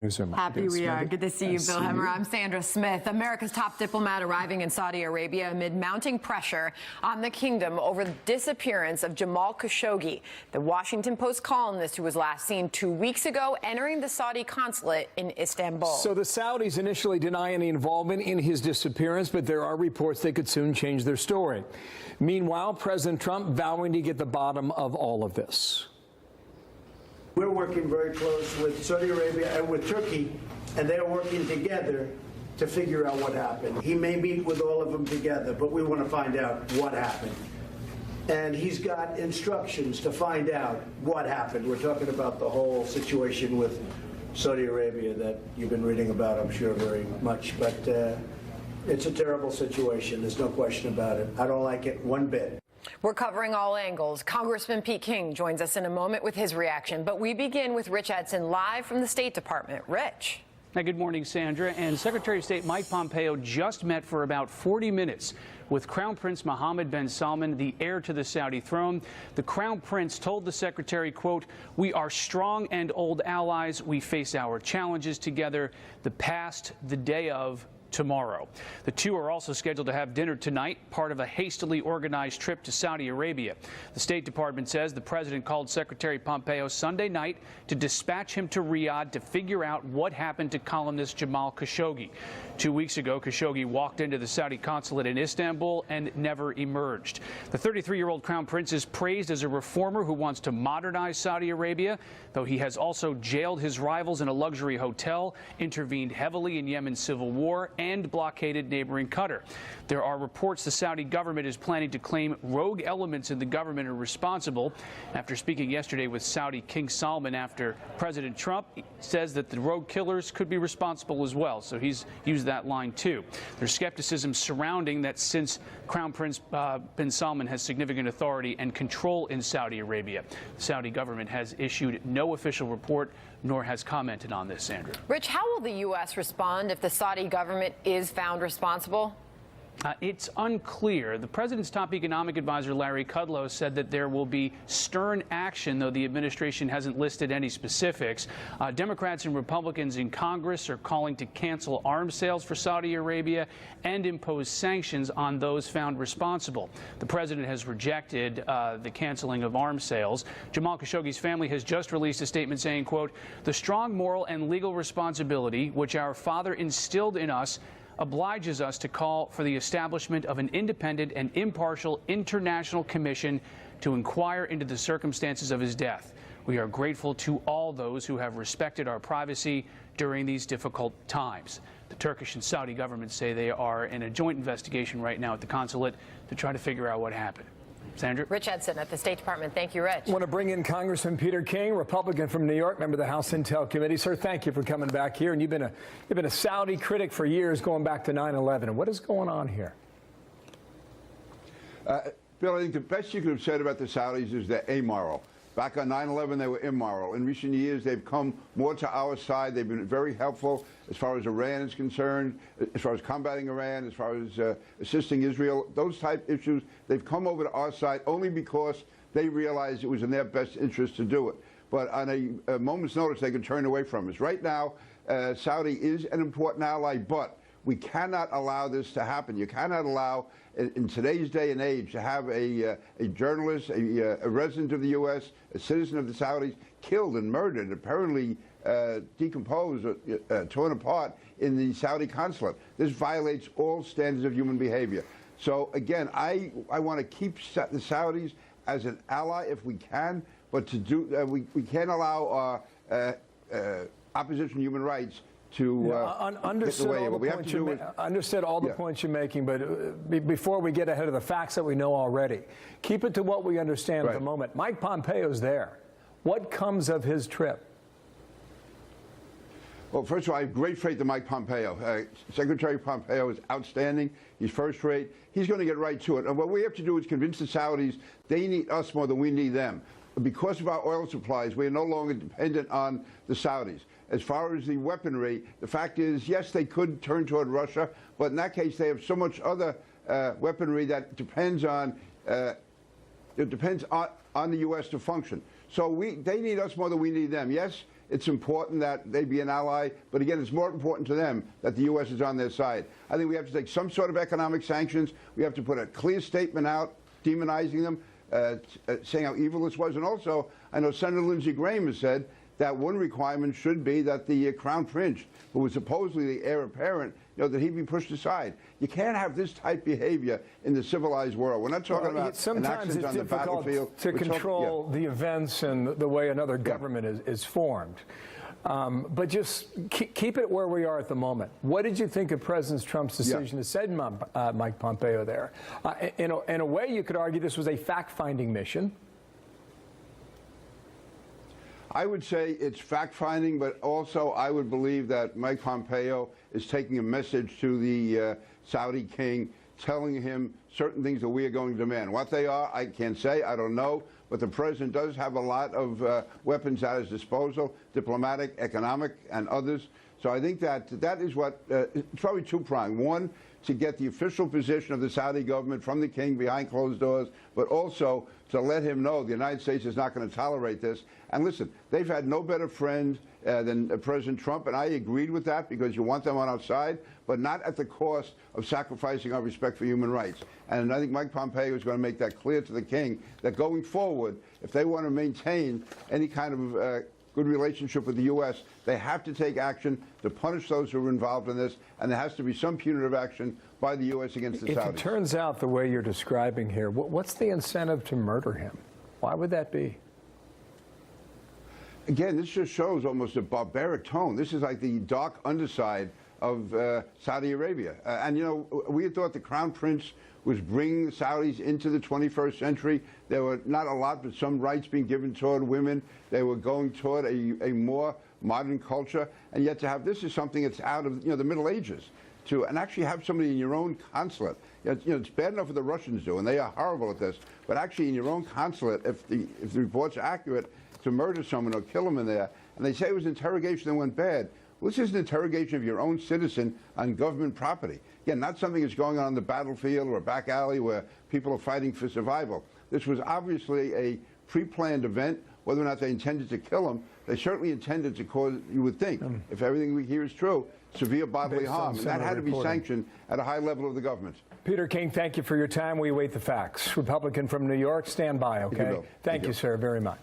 Happy we are. Good to see you, Bill Hemmer. I'm Sandra Smith. America's top diplomat arriving in Saudi Arabia amid mounting pressure on the kingdom over the disappearance of Jamal Khashoggi, the Washington Post columnist who was last seen 2 weeks ago entering the Saudi consulate in Istanbul. So the Saudis initially deny any involvement in his disappearance, but there are reports they could soon change their story. Meanwhile, President Trump vowing to get the bottom of all of this. We're working very close with Saudi Arabia and with Turkey, and they're working together to figure out what happened. He may meet with all of them together, but we want to find out what happened. And he's got instructions to find out what happened. We're talking about the whole situation with Saudi Arabia that you've been reading about, I'm sure, very much. But it's a terrible situation. There's no question about it. I don't like it one bit. We're covering all angles. Congressman Pete King joins us in a moment with his reaction. But we begin with Rich Edson live from the State Department. Rich. Hi, good morning, Sandra. And Secretary of State Mike Pompeo just met for about 40 minutes with Crown Prince Mohammed bin Salman, the heir to the Saudi throne. The Crown Prince told the Secretary, quote, "We are strong and old allies. We face our challenges together. The past, the day of, tomorrow." The two are also scheduled to have dinner tonight, part of a hastily organized trip to Saudi Arabia. The State Department says the president called Secretary Pompeo Sunday night to dispatch him to Riyadh to figure out what happened to columnist Jamal Khashoggi. 2 weeks ago, Khashoggi walked into the Saudi consulate in Istanbul and never emerged. The 33-year-old Crown Prince is praised as a reformer who wants to modernize Saudi Arabia, though he has also jailed his rivals in a luxury hotel, intervened heavily in Yemen's civil war, and blockaded neighboring Qatar. There are reports the Saudi government is planning to claim rogue elements in the government are responsible. After speaking yesterday with Saudi King Salman after President Trump says that the rogue killers could be responsible as well. So he's used that line too. There's skepticism surrounding that since Crown Prince bin Salman has significant authority and control in Saudi Arabia. The Saudi government has issued no official report nor has commented on this, Sandra. Rich, how will the U.S. respond if the Saudi government is found responsible? It's unclear. The president's top economic advisor, Larry Kudlow, said that there will be stern action, though the administration hasn't listed any specifics. Democrats and Republicans in Congress are calling to cancel arms sales for Saudi Arabia and impose sanctions on those found responsible. The president has rejected the canceling of arms sales. Jamal Khashoggi's family has just released a statement saying, quote, "The strong moral and legal responsibility which our father instilled in us obliges us to call for the establishment of an independent and impartial international commission to inquire into the circumstances of his death. We are grateful to all those who have respected our privacy during these difficult times." The Turkish and Saudi governments say they are in a joint investigation right now at the consulate to try to figure out what happened. Sandra? Rich Edson at the State Department. Thank you, Rich. I want to bring in Congressman Peter King, Republican from New York, member of the House Intel Committee. Sir, thank you for coming back here. And you've been a Saudi critic for years, going back to 9/11. What is going on here? Bill, I think the best you could have said about the Saudis is they're amoral. Back on 9/11, they were immoral. In recent years, they've come more to our side. They've been very helpful as far as Iran is concerned, as far as combating Iran, as far as assisting Israel. Those type issues, they've come over to our side only because they realized it was in their best interest to do it. But on a moment's notice, they could turn away from us. Right now, Saudi is an important ally, but we cannot allow this to happen. You cannot allow, in today's day and age, to have a journalist, a resident of the U.S., a citizen of the Saudis, killed and murdered, apparently decomposed, torn apart in the Saudi consulate. This violates all standards of human behavior. So, again, I want to keep the Saudis as an ally if we can, but to do we can't allow opposition to human rights to understood all the points you're making, but before we get ahead of the facts that we know already, keep it to what we understand at the moment. Mike Pompeo's there. What comes of his trip? Well, first of all, I have great faith in Mike Pompeo. Secretary Pompeo is outstanding. He's first rate. He's going to get right to it. And what we have to do is convince the Saudis they need us more than we need them. Because of our oil supplies, we are no longer dependent on the Saudis. As far as the weaponry, the fact is, yes, they could turn toward Russia, but in that case, they have so much other weaponry that depends on the U.S. to function. So they need us more than we need them. Yes, it's important that they be an ally, but again, it's more important to them that the U.S. is on their side. I think we have to take some sort of economic sanctions. We have to put a clear statement out demonizing them, saying how evil this was. And also, I know Senator Lindsey Graham has said that one requirement should be that the Crown Prince, who was supposedly the heir apparent, that he be pushed aside. You can't have this type behavior in the civilized world. We're not talking about an accident on the battlefield. Sometimes it's difficult to control the events and the way another government is formed. But just keep it where we are at the moment. What did you think of President Trump's decision to send Mike Pompeo there? In a way, you could argue this was a fact-finding mission. I would say it's fact-finding, but also I would believe that Mike Pompeo is taking a message to the Saudi king, telling him certain things that we are going to demand. What they are, I can't say. I don't know. But the president does have a lot of weapons at his disposal, diplomatic, economic, and others. So I think that is what, it's probably two-pronged. One, to get the official position of the Saudi government from the king behind closed doors, but also to let him know the United States is not going to tolerate this. And listen, they've had no better friend than President Trump, and I agreed with that because you want them on our side, but not at the cost of sacrificing our respect for human rights. And I think Mike Pompeo is going to make that clear to the king that going forward, if they want to maintain any kind of good relationship with the U.S., they have to take action to punish those who are involved in this, and there has to be some punitive action by the U.S. against the Saudis. If it turns out the way you're describing here, what's the incentive to murder him? Why would that be? Again, this just shows almost a barbaric tone. This is like the dark underside of Saudi Arabia. And, we had thought the Crown Prince was bringing the Saudis into the 21st century. There were not a lot, but some rights being given toward women. They were going toward a more modern culture. And yet to have this is something that's out of the Middle Ages. And actually have somebody in your own consulate. It's bad enough what the Russians do, and they are horrible at this. But actually in your own consulate, if the reports are accurate, to murder someone or kill them in there, and they say it was an interrogation that went bad. Well, this is an interrogation of your own citizen on government property. Again, not something that's going on the battlefield or a back alley where people are fighting for survival. This was obviously a pre-planned event. Whether or not they intended to kill him, they certainly intended to cause, you would think, if everything we hear is true, severe bodily harm. And that had to be sanctioned at a high level of the government. Peter King, thank you for your time. We await the facts. Republican from New York, stand by, okay? Thank you, sir, very much.